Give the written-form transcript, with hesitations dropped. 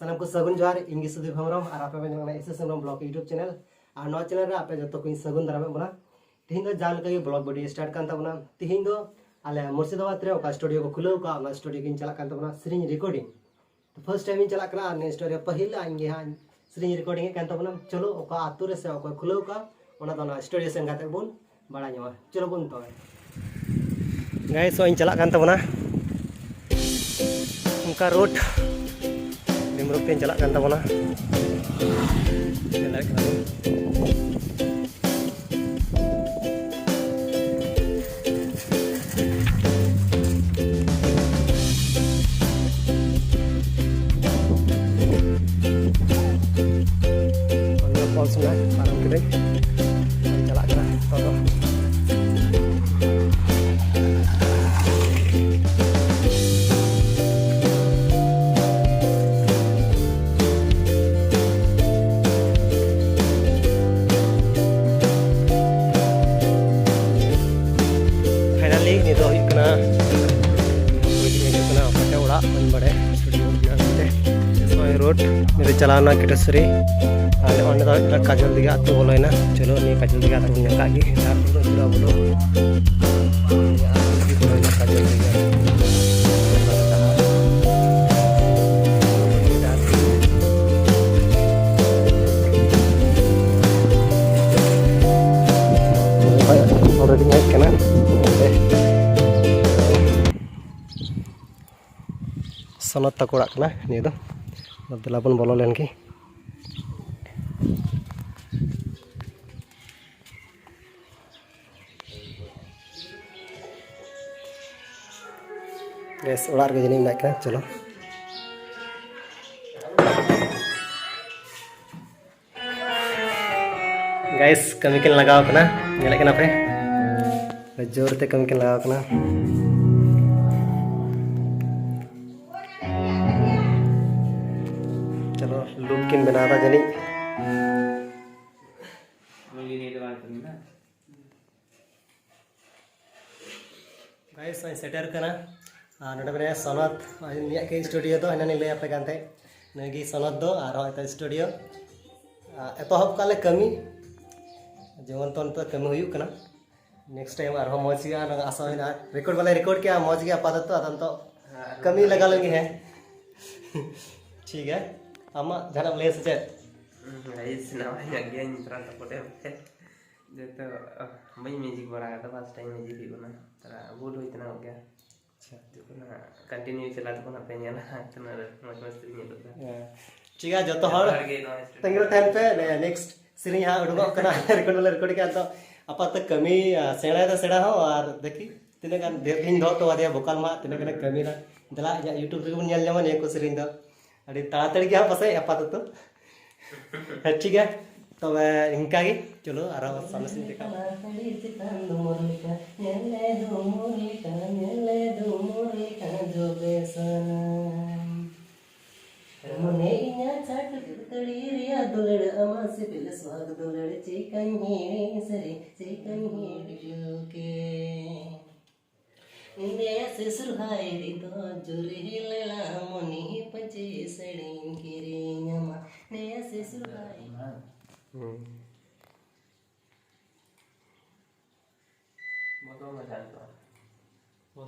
सानाम को सगुन जोहार इंगी सुदीप हेम्ब्रम और आपे बन SS Hembram blog YouTube channel और नवा चैनल रे आपे जतो को सगुन दाराम बना तिहिन दो जान का ब्लॉग वीडियो स्टार्ट कान तबना तिहिन दो आले मुर्शिदाबाद रे ओका स्टूडियो को खुलो का ओना स्टूडियो किन चला कान तबना सेरिंग रिकॉर्डिंग तो फर्स्ट टाइम इन चला कना ने स्टूडियो पहिल इंगे हां सेरिंग रिकॉर्डिंग कान तबना चलो ओका आतु रे से ओका खुलो का ओना दोना स्टूडियो सेन गाते बुन बड़ा न्यवा चलो बुन तो गाइस इन चला कान तबना उनका रोड निमरुक तेन चला कान तबना चला sudah parang gede jalan kena toto finally ini tuh kena pakai ulah bade studio nanti soal road ini jalan kita seri आले ओने तो काजल दिगा तो बोलोइना चलो नी काजल दिगा तो न्याका गी तारपर चलो बोलो काजल दिगा already naik kana sonot takorak kana ni do abdullah pun bolo len ki guys ular ke jeni naik kan chalo guys kami kin lagaw kana nyelek kana pe jor te kami kin lagaw kana chalo look kin banata jeni guys saya setter kana नोडे बने सनत निया के studio तो हना ले आपे कानते नगी सनत दो आरो एता स्टूडियो एतहब काले कमी जेमन तन तो कमी हुयु कना नेक्स्ट टाइम आरो मौज गे ना आशा होना रिकॉर्ड वाला रिकॉर्ड के मौज गे आपातत अदन तो कमी लगा लेंगे है ठीक है आमा जाना ले से गाइस ना गे नित्रा तपटे जेतो मई म्यूजिक बड़ा था फर्स्ट टाइम म्यूजिक ही बना तरा भूल होई तना हो गया कंटिन्यू चला तो ना पे ना तना मौज मस्ती नहीं होता ठीक है जतो हर तंगिरो टाइम पे नेक्स्ट सीरी हां उडगो कना रिकॉर्ड वाला रिकॉर्ड के तो आपात कमी सेड़ा तो सेड़ा हो और देखी तिने गान इन दो तो आदिया भोकाल मा तिने गान कमी ना दला यूट्यूब रे बन नेल ᱧᱟᱢᱟ ने को सीरी दो अड़ी ताड़ाताड़ी के पासे आपात तो ठीक है तो इनका ही चलो आरो सामने से देखा मने इना चाट तड़ी रिया दुलड़ अमा से पिल स्वाग दुलड़ चिकन हेड़ी सरे चिकन हेड़ी के इंदे से सुरहाई दी तो जुरे लेला मनी पचे सड़ीन किरे नमा ने से सुरहाई बहुत मजा आता है। वो